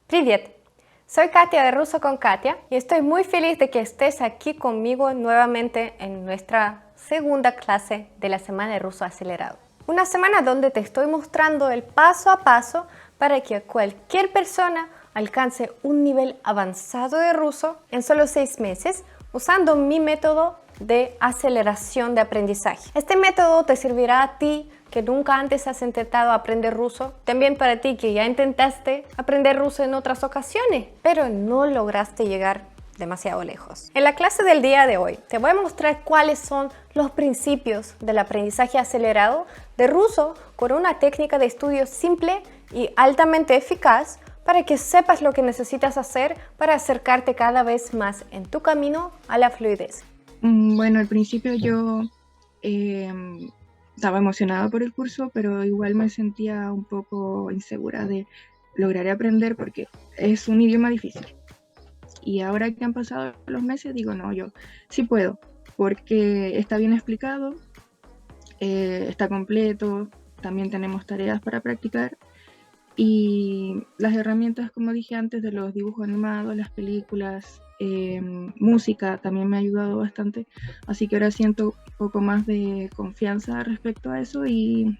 Привет! Soy Katia de Ruso con Katia y estoy muy feliz de que estés aquí conmigo nuevamente en nuestra segunda clase de la Semana de Ruso Acelerado. Una semana donde te estoy mostrando el paso a paso para que cualquier persona alcance un nivel avanzado de ruso en solo 6 meses usando mi método de aceleración de aprendizaje. Este método te servirá a ti que nunca antes has intentado aprender ruso, también para ti que ya intentaste aprender ruso en otras ocasiones, pero no lograste llegar demasiado lejos. En la clase del día de hoy te voy a mostrar cuáles son los principios del aprendizaje acelerado de ruso con una técnica de estudio simple y altamente eficaz para que sepas lo que necesitas hacer para acercarte cada vez más en tu camino a la fluidez. Bueno, al principio yo estaba emocionada por el curso, pero igual me sentía un poco insegura de lograr aprender porque es un idioma difícil. Y ahora que han pasado los meses, digo, no, yo sí puedo, porque está bien explicado, está completo, también tenemos tareas para practicar y las herramientas, como dije antes, de los dibujos animados, las películas, música también me ha ayudado bastante, así que ahora siento un poco más de confianza respecto a eso y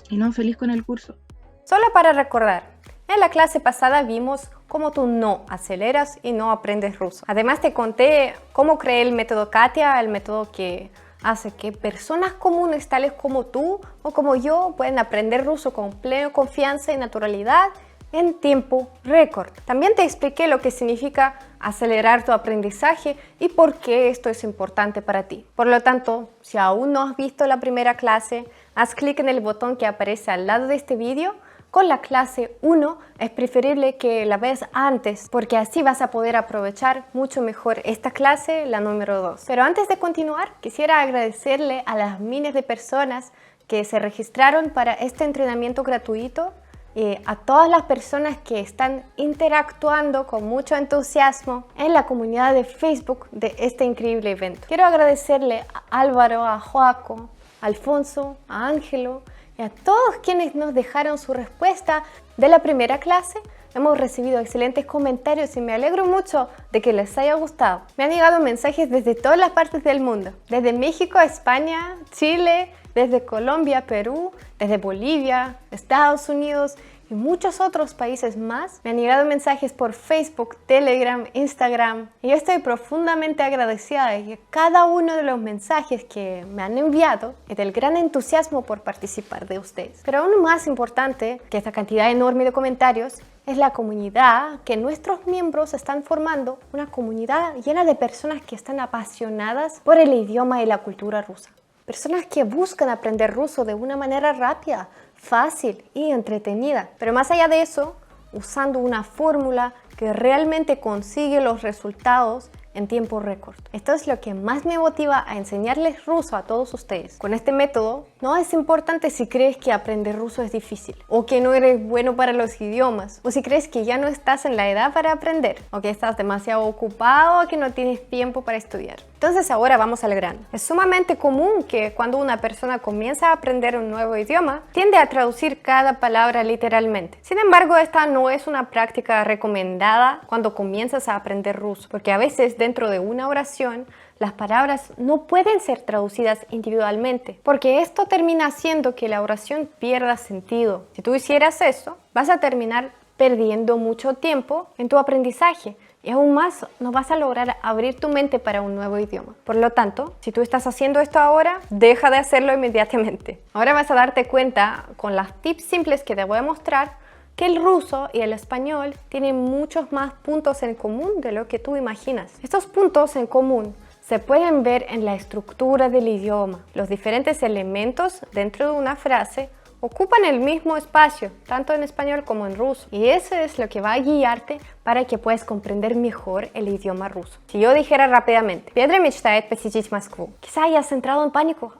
no, feliz con el curso. Solo para recordar, en la clase pasada vimos cómo tú no aceleras y no aprendes ruso. Además te conté cómo creé el método Katia, el método que hace que personas comunes tales como tú o como yo puedan aprender ruso con plena confianza y naturalidad en tiempo récord. También te expliqué lo que significa acelerar tu aprendizaje y por qué esto es importante para ti. Por lo tanto, si aún no has visto la primera clase, haz clic en el botón que aparece al lado de este vídeo. Con la clase 1 es preferible que la veas antes porque así vas a poder aprovechar mucho mejor esta clase, la número 2. Pero antes de continuar, quisiera agradecerle a las miles de personas que se registraron para este entrenamiento gratuito y a todas las personas que están interactuando con mucho entusiasmo en la comunidad de Facebook de este increíble evento. Quiero agradecerle a Álvaro, a Joaco, a Alfonso, a Ángelo y a todos quienes nos dejaron su respuesta de la primera clase. Hemos recibido excelentes comentarios y me alegro mucho de que les haya gustado. Me han llegado mensajes desde todas las partes del mundo, desde México, España, Chile, desde Colombia, Perú, desde Bolivia, Estados Unidos y muchos otros países más. Me han llegado mensajes por Facebook, Telegram, Instagram y yo estoy profundamente agradecida de cada uno de los mensajes que me han enviado y del gran entusiasmo por participar de ustedes. Pero aún más importante que esta cantidad enorme de comentarios es la comunidad que nuestros miembros están formando, una comunidad llena de personas que están apasionadas por el idioma y la cultura rusa. Personas que buscan aprender ruso de una manera rápida, fácil y entretenida. Pero más allá de eso, usando una fórmula que realmente consigue los resultados en tiempo récord. Esto es lo que más me motiva a enseñarles ruso a todos ustedes. Con este método no es importante si crees que aprender ruso es difícil o que no eres bueno para los idiomas o si crees que ya no estás en la edad para aprender o que estás demasiado ocupado o que no tienes tiempo para estudiar. Entonces ahora vamos al grano. Es sumamente común que cuando una persona comienza a aprender un nuevo idioma, tiende a traducir cada palabra literalmente. Sin embargo, esta no es una práctica recomendada cuando comienzas a aprender ruso, porque a veces dentro de una oración, las palabras no pueden ser traducidas individualmente, porque esto termina haciendo que la oración pierda sentido. Si tú hicieras eso, vas a terminar perdiendo mucho tiempo en tu aprendizaje. Y aún más, no vas a lograr abrir tu mente para un nuevo idioma. Por lo tanto, si tú estás haciendo esto ahora, deja de hacerlo inmediatamente. Ahora vas a darte cuenta, con las tips simples que te voy a mostrar, que el ruso y el español tienen muchos más puntos en común de lo que tú imaginas. Estos puntos en común se pueden ver en la estructura del idioma. Los diferentes elementos dentro de una frase ocupan el mismo espacio, tanto en español como en ruso. Y eso es lo que va a guiarte para que puedas comprender mejor el idioma ruso. Si yo dijera rápidamente, Pedro мечтает посетить Москву, quizá hayas entrado en pánico.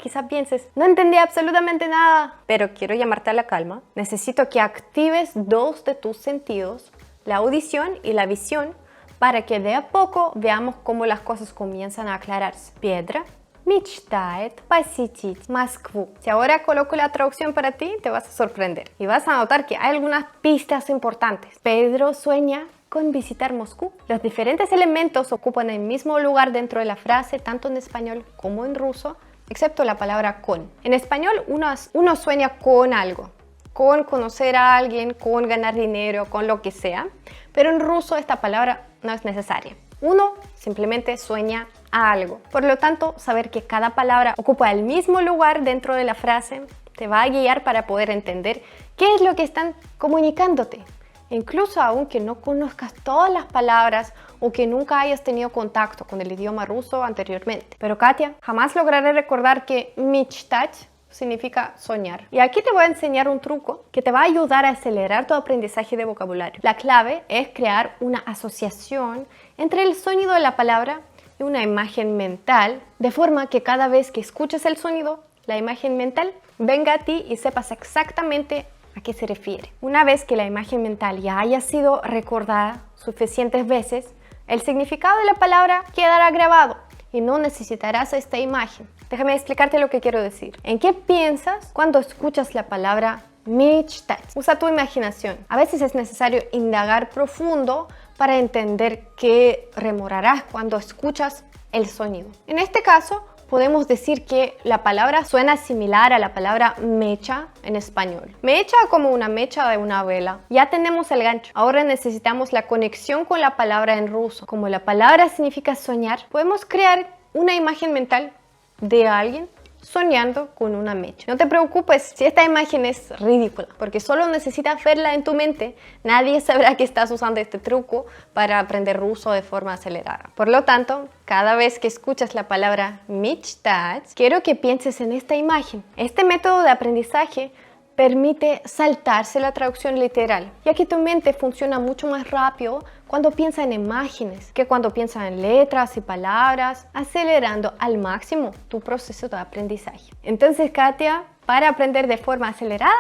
Quizá pienses, no entendí absolutamente nada. Pero quiero llamarte a la calma. Necesito que actives 2 de tus sentidos, la audición y la visión, para que de a poco veamos cómo las cosas comienzan a aclararse. Pedro мечтает посетить Москву. Si ahora coloco la traducción para ti, te vas a sorprender y vas a notar que hay algunas pistas importantes. Pedro sueña con visitar Moscú. Los diferentes elementos ocupan el mismo lugar dentro de la frase, tanto en español como en ruso, excepto la palabra con. En español uno sueña con algo, con conocer a alguien, con ganar dinero, con lo que sea, pero en ruso esta palabra no es necesaria. Uno simplemente sueña a algo. Por lo tanto, saber que cada palabra ocupa el mismo lugar dentro de la frase te va a guiar para poder entender qué es lo que están comunicándote. Incluso aunque no conozcas todas las palabras o que nunca hayas tenido contacto con el idioma ruso anteriormente. Pero Katia, jamás lograré recordar que мечтать significa soñar. Y aquí te voy a enseñar un truco que te va a ayudar a acelerar tu aprendizaje de vocabulario. La clave es crear una asociación entre el sonido de la palabra y una imagen mental, de forma que cada vez que escuches el sonido, la imagen mental venga a ti y sepas exactamente a qué se refiere. Una vez que la imagen mental ya haya sido recordada suficientes veces, el significado de la palabra quedará grabado y no necesitarás esta imagen. Déjame explicarte lo que quiero decir. ¿En qué piensas cuando escuchas la palabra мечтать? Usa tu imaginación. A veces es necesario indagar profundo para entender qué rememorarás cuando escuchas el sonido. En este caso, podemos decir que la palabra suena similar a la palabra mecha en español. Mecha como una mecha de una vela. Ya tenemos el gancho. Ahora necesitamos la conexión con la palabra en ruso. Como la palabra significa soñar, podemos crear una imagen mental de alguien soñando con una mecha. No te preocupes si esta imagen es ridícula, porque solo necesitas verla en tu mente. Nadie sabrá que estás usando este truco para aprender ruso de forma acelerada. Por lo tanto, cada vez que escuchas la palabra мечтать, quiero que pienses en esta imagen. Este método de aprendizaje permite saltarse la traducción literal, ya que tu mente funciona mucho más rápido cuando piensa en imágenes que cuando piensa en letras y palabras, acelerando al máximo tu proceso de aprendizaje. Entonces, Katia, para aprender de forma acelerada,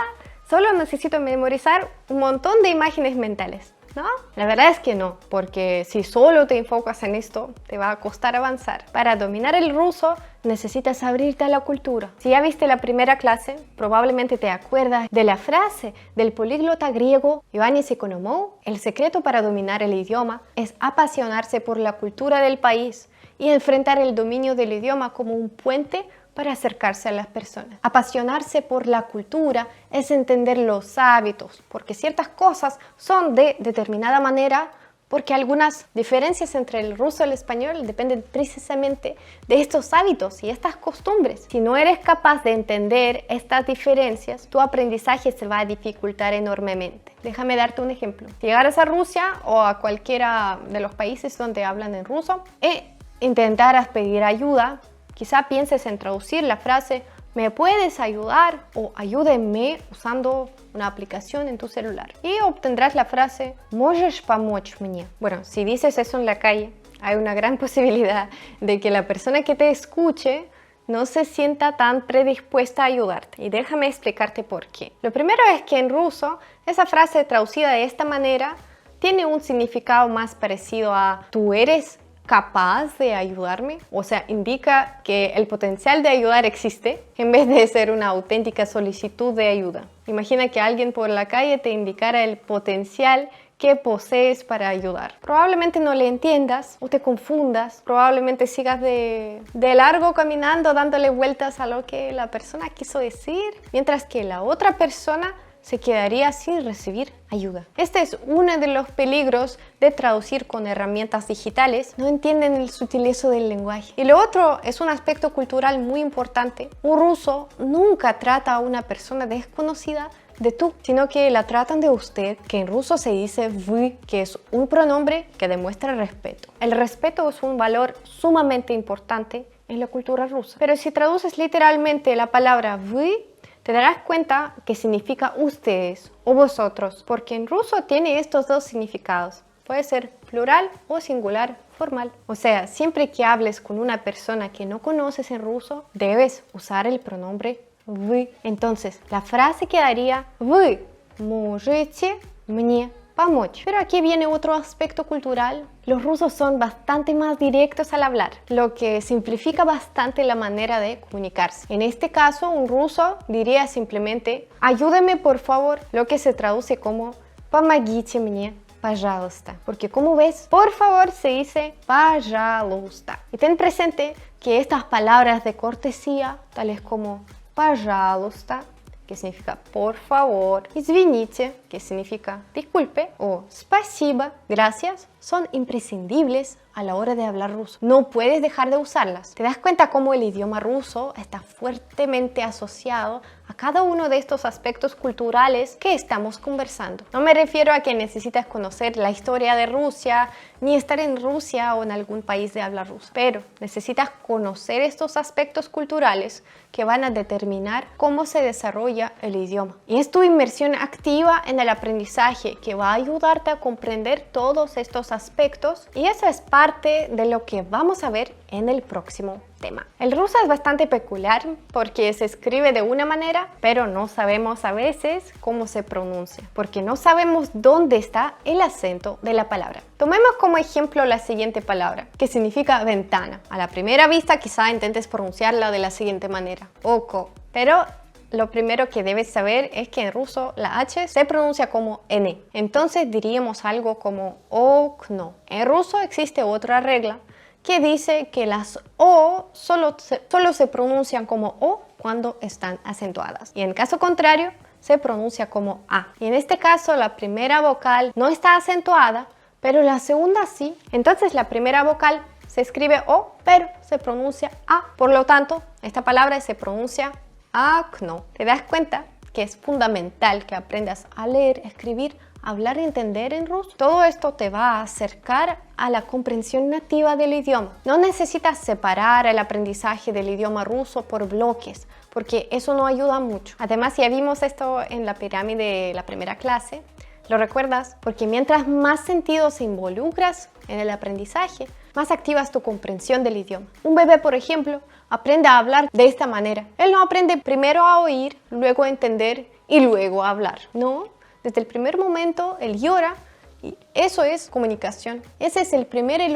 solo necesito memorizar un montón de imágenes mentales, ¿no? La verdad es que no, porque si solo te enfocas en esto, te va a costar avanzar. Para dominar el ruso, necesitas abrirte a la cultura. Si ya viste la primera clase, probablemente te acuerdas de la frase del políglota griego Ioannis Oikonomou: el secreto para dominar el idioma es apasionarse por la cultura del país y enfrentar el dominio del idioma como un puente para acercarse a las personas. Apasionarse por la cultura es entender los hábitos, porque ciertas cosas son de determinada manera, porque algunas diferencias entre el ruso y el español dependen precisamente de estos hábitos y estas costumbres. Si no eres capaz de entender estas diferencias, tu aprendizaje se va a dificultar enormemente. Déjame darte un ejemplo. Si llegaras a Rusia o a cualquiera de los países donde hablan en ruso e intentaras pedir ayuda, quizá pienses en traducir la frase ¿me puedes ayudar? O ayúdenme usando una aplicación en tu celular. Y obtendrás la frase ¿можешь помочь мне? Bueno, si dices eso en la calle, hay una gran posibilidad de que la persona que te escuche no se sienta tan predispuesta a ayudarte. Y déjame explicarte por qué. Lo primero es que en ruso, esa frase traducida de esta manera tiene un significado más parecido a ¿tú eres capaz de ayudarme? O sea, indica que el potencial de ayudar existe en vez de ser una auténtica solicitud de ayuda. Imagina que alguien por la calle te indicara el potencial que posees para ayudar. Probablemente no le entiendas o te confundas, probablemente sigas de largo caminando dándole vueltas a lo que la persona quiso decir, mientras que la otra persona se quedaría sin recibir ayuda. Este es uno de los peligros de traducir con herramientas digitales. No entienden el sutilezo del lenguaje. Y lo otro es un aspecto cultural muy importante. Un ruso nunca trata a una persona desconocida de tú, sino que la tratan de usted, que en ruso se dice вы, que es un pronombre que demuestra respeto. El respeto es un valor sumamente importante en la cultura rusa. Pero si traduces literalmente la palabra вы, te darás cuenta que significa ustedes o vosotros, porque en ruso tiene estos dos significados. Puede ser plural o singular formal. O sea, siempre que hables con una persona que no conoces en ruso, debes usar el pronombre вы. Entonces, la frase quedaría: вы можете мне Pomoch. Pero aquí viene otro aspecto cultural. Los rusos son bastante más directos al hablar, lo que simplifica bastante la manera de comunicarse. En este caso, un ruso diría simplemente «ayúdeme por favor», lo que se traduce como «помогите мне, пожалуйста». Porque como ves, por favor se dice «пожалуйста». Y ten presente que estas palabras de cortesía, tales como «пожалуйста», que significa por favor, извините, que significa disculpe, o спасибо, gracias, son imprescindibles a la hora de hablar ruso. No puedes dejar de usarlas. ¿Te das cuenta cómo el idioma ruso está fuertemente asociado a cada uno de estos aspectos culturales que estamos conversando? No me refiero a que necesitas conocer la historia de Rusia, ni estar en Rusia o en algún país de habla rusa, pero necesitas conocer estos aspectos culturales que van a determinar cómo se desarrolla el idioma. Y es tu inmersión activa en el aprendizaje que va a ayudarte a comprender todos estos aspectos, y eso es parte de lo que vamos a ver en el próximo tema. El ruso es bastante peculiar porque se escribe de una manera, pero no sabemos a veces cómo se pronuncia, porque no sabemos dónde está el acento de la palabra. Tomemos como ejemplo la siguiente palabra, que significa ventana. A la primera vista quizá intentes pronunciarla de la siguiente manera, oko, pero lo primero que debes saber es que en ruso la H se pronuncia como N. Entonces diríamos algo como okno. En ruso existe otra regla que dice que las O solo se pronuncian como O cuando están acentuadas. Y en caso contrario, se pronuncia como A. Y en este caso la primera vocal no está acentuada, pero la segunda sí. Entonces la primera vocal se escribe O, pero se pronuncia A. Por lo tanto, esta palabra se pronuncia akno. ¿Te das cuenta que es fundamental que aprendas a leer, escribir, hablar y entender en ruso? Todo esto te va a acercar a la comprensión nativa del idioma. No necesitas separar el aprendizaje del idioma ruso por bloques, porque eso no ayuda mucho. Además, ya vimos esto en la pirámide de la primera clase. ¿Lo recuerdas? Porque mientras más sentidos involucras en el aprendizaje, más activas tu comprensión del idioma. Un bebé, por ejemplo, aprende a hablar de esta manera. Él no aprende primero a oír, luego a entender y luego a hablar. No, desde el primer momento él llora y eso es comunicación. Ese es el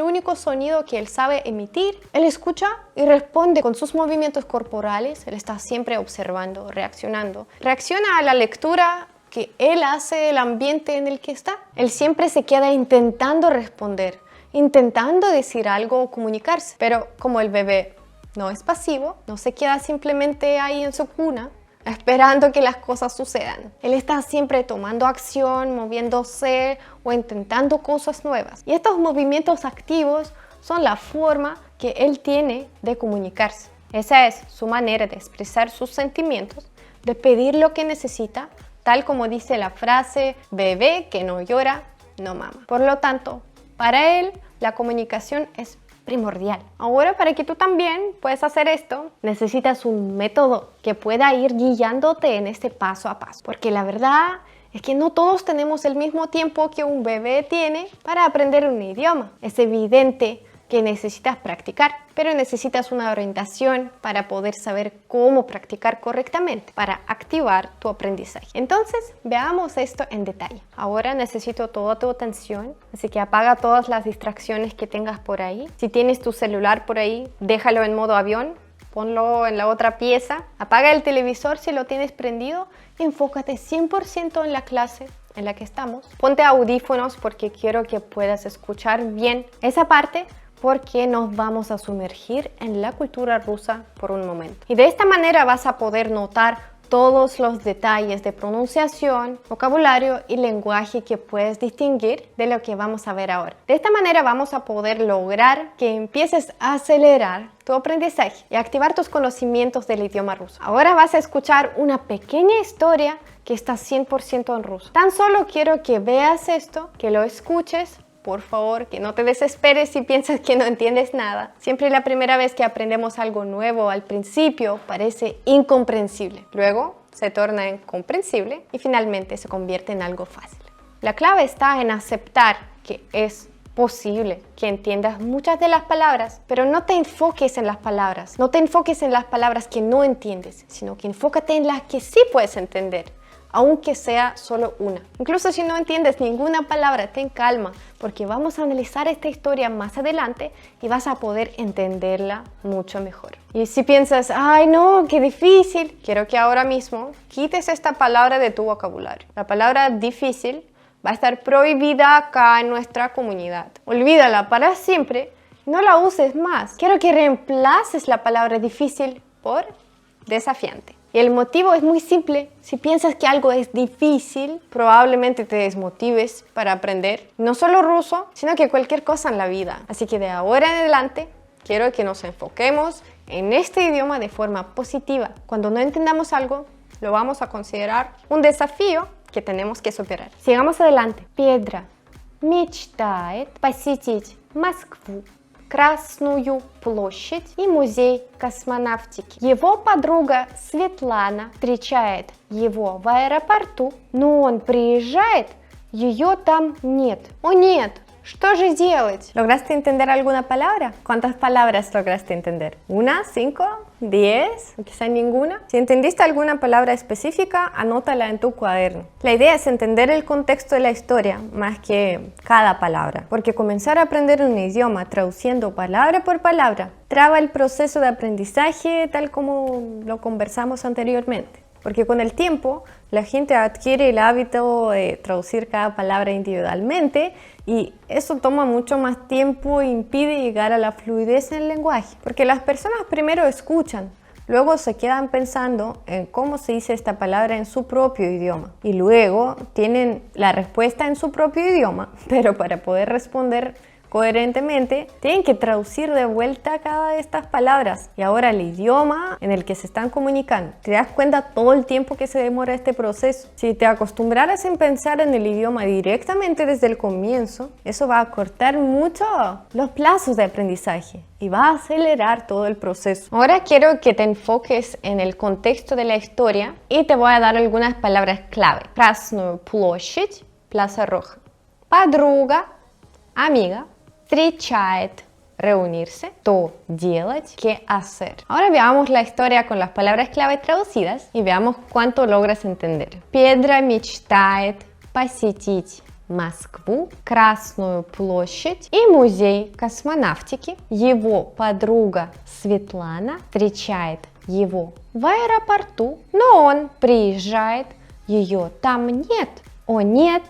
único sonido que él sabe emitir. Él escucha y responde con sus movimientos corporales. Él está siempre observando, reaccionando. Reacciona a la lectura que él hace del ambiente en el que está. Él siempre se queda intentando responder, intentando decir algo o comunicarse. Pero como el bebé no es pasivo, no se queda simplemente ahí en su cuna esperando que las cosas sucedan. Él está siempre tomando acción, moviéndose o intentando cosas nuevas. Y estos movimientos activos son la forma que él tiene de comunicarse. Esa es su manera de expresar sus sentimientos, de pedir lo que necesita, tal como dice la frase, bebé que no llora, no mama. Por lo tanto, para él, la comunicación es primordial. Ahora, para que tú también puedas hacer esto, necesitas un método que pueda ir guiándote en este paso a paso. Porque la verdad es que no todos tenemos el mismo tiempo que un bebé tiene para aprender un idioma. Es evidente que necesitas practicar, pero necesitas una orientación para poder saber cómo practicar correctamente, para activar tu aprendizaje. Entonces, veamos esto en detalle. Ahora necesito toda tu atención, así que apaga todas las distracciones que tengas por ahí. Si tienes tu celular por ahí, déjalo en modo avión, ponlo en la otra pieza, apaga el televisor si lo tienes prendido, enfócate 100% en la clase en la que estamos. Ponte audífonos porque quiero que puedas escuchar bien esa parte, porque nos vamos a sumergir en la cultura rusa por un momento. Y de esta manera vas a poder notar todos los detalles de pronunciación, vocabulario y lenguaje que puedes distinguir de lo que vamos a ver ahora. De esta manera vamos a poder lograr que empieces a acelerar tu aprendizaje y activar tus conocimientos del idioma ruso. Ahora vas a escuchar una pequeña historia que está 100% en ruso. Tan solo quiero que veas esto, que lo escuches. Por favor, que no te desesperes si piensas que no entiendes nada. Siempre la primera vez que aprendemos algo nuevo, al principio parece incomprensible. Luego se torna en comprensible y finalmente se convierte en algo fácil. La clave está en aceptar que es posible que entiendas muchas de las palabras, pero no te enfoques en las palabras. No te enfoques en las palabras que no entiendes, sino que enfócate en las que sí puedes entender. aunque sea solo una. Incluso si no entiendes ninguna palabra, ten calma, porque vamos a analizar esta historia más adelante y vas a poder entenderla mucho mejor. Y si piensas, ay no, qué difícil, quiero que ahora mismo quites esta palabra de tu vocabulario. La palabra difícil va a estar prohibida acá en nuestra comunidad. Olvídala para siempre, no la uses más. Quiero que reemplaces la palabra difícil por desafiante. Y el motivo es muy simple. Si piensas que algo es difícil, probablemente te desmotives para aprender no solo ruso, sino que cualquier cosa en la vida. Así que de ahora en adelante, quiero que nos enfoquemos en este idioma de forma positiva. Cuando no entendamos algo, lo vamos a considerar un desafío que tenemos que superar. Sigamos adelante. Педро мечтает посетить Москву, Красную площадь и музей космонавтики. Его подруга Светлана встречает его в аэропорту, но он приезжает, ее там нет. О нет! ¿Qué же делать? ¿Lograste entender alguna palabra? ¿Cuántas palabras lograste entender? ¿Una? ¿5? ¿10? ¿O quizá ninguna? Si entendiste alguna palabra específica, anótala en tu cuaderno. La idea es entender el contexto de la historia más que cada palabra, porque comenzar a aprender un idioma traduciendo palabra por palabra traba el proceso de aprendizaje tal como lo conversamos anteriormente. Porque con el tiempo la gente adquiere el hábito de traducir cada palabra individualmente y eso toma mucho más tiempo e impide llegar a la fluidez en el lenguaje. Porque las personas primero escuchan, luego se quedan pensando en cómo se dice esta palabra en su propio idioma y luego tienen la respuesta en su propio idioma, pero para poder responder coherentemente, tienen que traducir de vuelta cada de estas palabras y ahora el idioma en el que se están comunicando. ¿Te das cuenta todo el tiempo que se demora este proceso? Si te acostumbraras en pensar en el idioma directamente desde el comienzo, eso va a cortar mucho los plazos de aprendizaje y va a acelerar todo el proceso. Ahora quiero que te enfoques en el contexto de la historia y te voy a dar algunas palabras clave. Красную площадь, Plaza Roja. Подруга, amiga. Встречает, reunirse, то делать, qué hacer. Ahora veamos la historia con las palabras clave traducidas y veamos cuánto logras entender. Педро мечтает посетить Москву, Красную площадь и музей космонавтики. Его подруга Светлана встречает его в аэропорту, но он приезжает, ее там нет. О нет!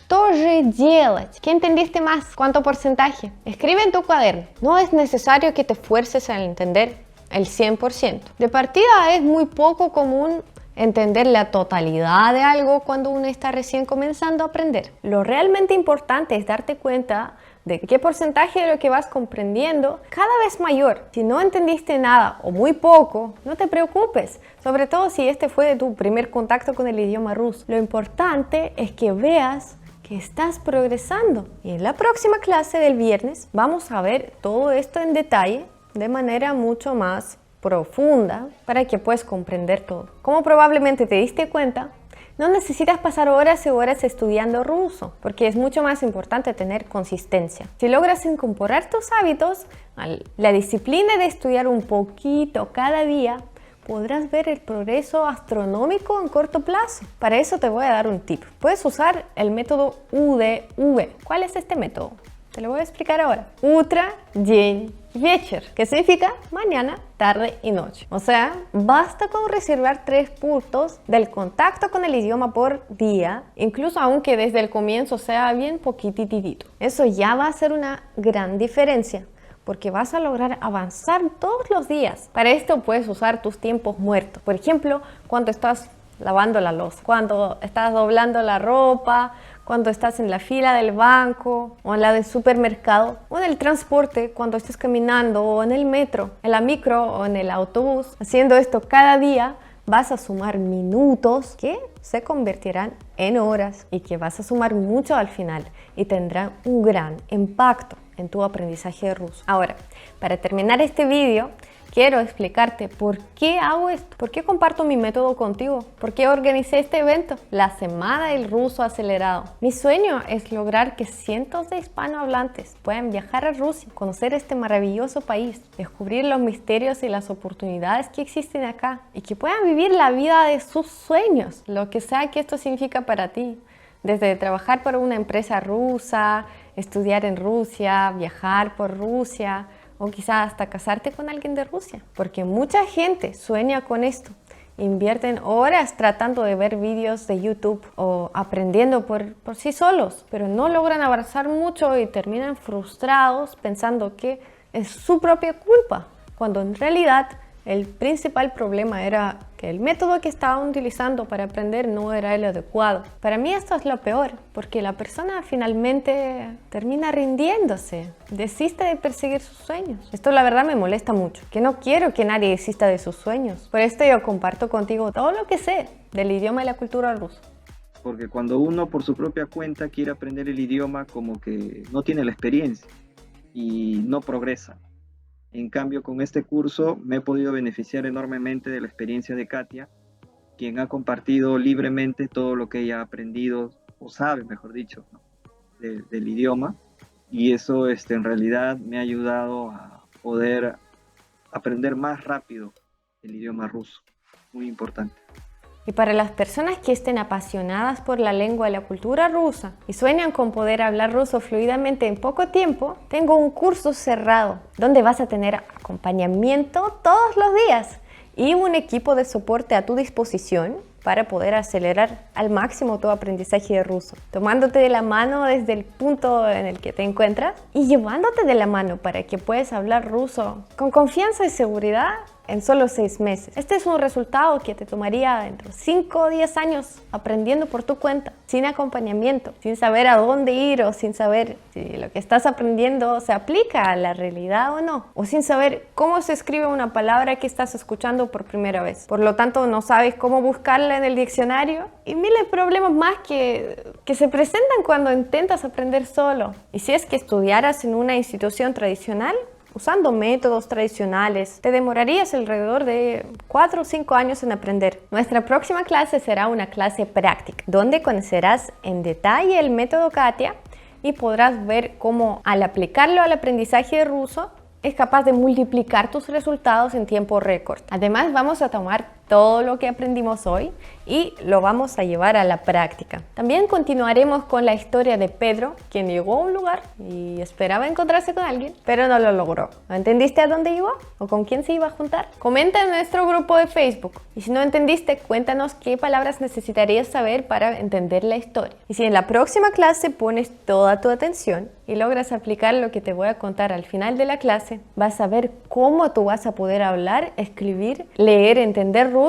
¿Qué же делать? ¿Qué entendiste más? ¿Cuánto porcentaje? Escribe en tu cuaderno. No es necesario que te esfuerces en entender el 100%. De partida es muy poco común entender la totalidad de algo cuando uno está recién comenzando a aprender. Lo realmente importante es darte cuenta de qué porcentaje de lo que vas comprendiendo cada vez mayor. Si no entendiste nada o muy poco, no te preocupes, sobre todo si este fue tu primer contacto con el idioma ruso. Lo importante es que veas que estás progresando y en la próxima clase del viernes vamos a ver todo esto en detalle de manera mucho más profunda para que puedas comprender todo. Como probablemente te diste cuenta, no necesitas pasar horas y horas estudiando ruso, porque es mucho más importante tener consistencia. Si logras incorporar tus hábitos a la disciplina de estudiar un poquito cada día, podrás ver el progreso astronómico en corto plazo. Para eso te voy a dar un tip. Puedes usar el método UDV. ¿Cuál es este método? Te lo voy a explicar ahora. Утро, день, вечер, que significa mañana, tarde y noche. O sea, basta con reservar 3 puntos del contacto con el idioma por día, incluso aunque desde el comienzo sea bien poquititito. Eso ya va a ser una gran diferencia, porque vas a lograr avanzar todos los días. Para esto puedes usar tus tiempos muertos. Por ejemplo, cuando estás lavando la loza, cuando estás doblando la ropa, cuando estás en la fila del banco o en la del supermercado o en el transporte, cuando estés caminando o en el metro, en la micro o en el autobús. Haciendo esto cada día vas a sumar minutos que se convertirán en horas y que vas a sumar mucho al final y tendrán un gran impacto en tu aprendizaje de ruso. Ahora, para terminar este vídeo, quiero explicarte por qué hago esto, por qué comparto mi método contigo, por qué organicé este evento, la Semana del Ruso Acelerado. Mi sueño es lograr que cientos de hispanohablantes puedan viajar a Rusia, conocer este maravilloso país, descubrir los misterios y las oportunidades que existen acá y que puedan vivir la vida de sus sueños, lo que sea que esto significa para ti. Desde trabajar para una empresa rusa, estudiar en Rusia, viajar por Rusia, o quizá hasta casarte con alguien de Rusia, porque mucha gente sueña con esto. Invierten horas tratando de ver vídeos de YouTube o aprendiendo por sí solos, pero no logran avanzar mucho y terminan frustrados pensando que es su propia culpa, cuando en realidad el principal problema era que el método que estaban utilizando para aprender no era el adecuado. Para mí esto es lo peor, porque la persona finalmente termina rindiéndose, desiste de perseguir sus sueños. Esto la verdad me molesta mucho, que no quiero que nadie desista de sus sueños. Por esto yo comparto contigo todo lo que sé del idioma y la cultura rusa. Porque cuando uno por su propia cuenta quiere aprender el idioma, como que no tiene la experiencia y no progresa. En cambio, con este curso me he podido beneficiar enormemente de la experiencia de Katia, quien ha compartido libremente todo lo que ella ha aprendido, o sabe, mejor dicho, ¿no? del idioma. Y eso en realidad me ha ayudado a poder aprender más rápido el idioma ruso. Muy importante. Y para las personas que estén apasionadas por la lengua y la cultura rusa y sueñan con poder hablar ruso fluidamente en poco tiempo, tengo un curso cerrado donde vas a tener acompañamiento todos los días y un equipo de soporte a tu disposición para poder acelerar al máximo tu aprendizaje de ruso, tomándote de la mano desde el punto en el que te encuentras y llevándote de la mano para que puedas hablar ruso con confianza y seguridad en solo 6 meses. Este es un resultado que te tomaría entre 5 o 10 años aprendiendo por tu cuenta, sin acompañamiento, sin saber a dónde ir o sin saber si lo que estás aprendiendo se aplica a la realidad o no, o sin saber cómo se escribe una palabra que estás escuchando por primera vez. Por lo tanto, no sabes cómo buscarla en el diccionario y miles de problemas más que se presentan cuando intentas aprender solo. Y si es que estudiaras en una institución tradicional, usando métodos tradicionales, te demorarías alrededor de 4 o 5 años en aprender. Nuestra próxima clase será una clase práctica, donde conocerás en detalle el método Katia y podrás ver cómo al aplicarlo al aprendizaje de ruso es capaz de multiplicar tus resultados en tiempo récord. Además, vamos a tomar todo lo que aprendimos hoy y lo vamos a llevar a la práctica. También continuaremos con la historia de Pedro, quien llegó a un lugar y esperaba encontrarse con alguien, pero no lo logró. ¿No entendiste a dónde iba o con quién se iba a juntar? Comenta en nuestro grupo de Facebook. Y si no entendiste, cuéntanos qué palabras necesitarías saber para entender la historia. Y si en la próxima clase pones toda tu atención y logras aplicar lo que te voy a contar al final de la clase, vas a ver cómo tú vas a poder hablar, escribir, leer, entender ruso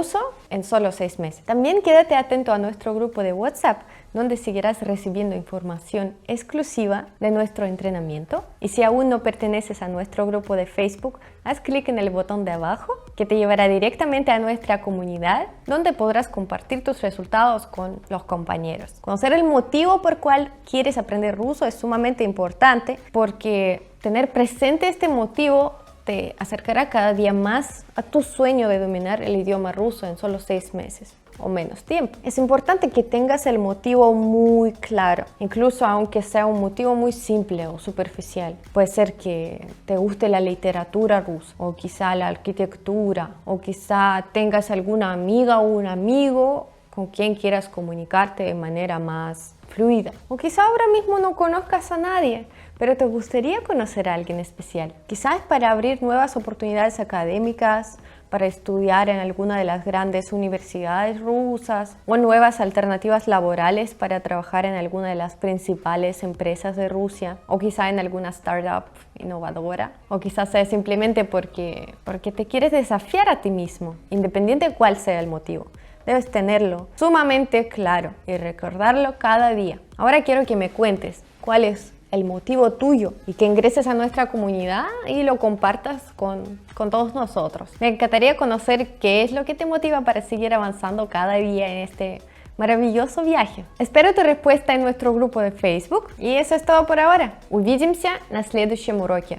en solo 6 meses. También quédate atento a nuestro grupo de WhatsApp, donde seguirás recibiendo información exclusiva de nuestro entrenamiento. Y si aún no perteneces a nuestro grupo de Facebook, haz clic en el botón de abajo que te llevará directamente a nuestra comunidad, donde podrás compartir tus resultados con los compañeros. Conocer el motivo por cual quieres aprender ruso es sumamente importante, porque tener presente este motivo te acercará cada día más a tu sueño de dominar el idioma ruso en solo 6 meses o menos tiempo. Es importante que tengas el motivo muy claro, incluso aunque sea un motivo muy simple o superficial. Puede ser que te guste la literatura rusa, o quizá la arquitectura, o quizá tengas alguna amiga o un amigo con quien quieras comunicarte de manera más fluida. O quizá ahora mismo no conozcas a nadie, pero te gustaría conocer a alguien especial. Quizás para abrir nuevas oportunidades académicas, para estudiar en alguna de las grandes universidades rusas, o nuevas alternativas laborales para trabajar en alguna de las principales empresas de Rusia, o quizá en alguna startup innovadora, o quizás sea simplemente porque te quieres desafiar a ti mismo, independiente de cuál sea el motivo. Debes tenerlo sumamente claro y recordarlo cada día. Ahora quiero que me cuentes cuál es el motivo tuyo y que ingreses a nuestra comunidad y lo compartas con todos nosotros. Me encantaría conocer qué es lo que te motiva para seguir avanzando cada día en este maravilloso viaje. Espero tu respuesta en nuestro grupo de Facebook. Y eso es todo por ahora. Увидимся на следующем уроке.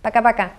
Пока-пока.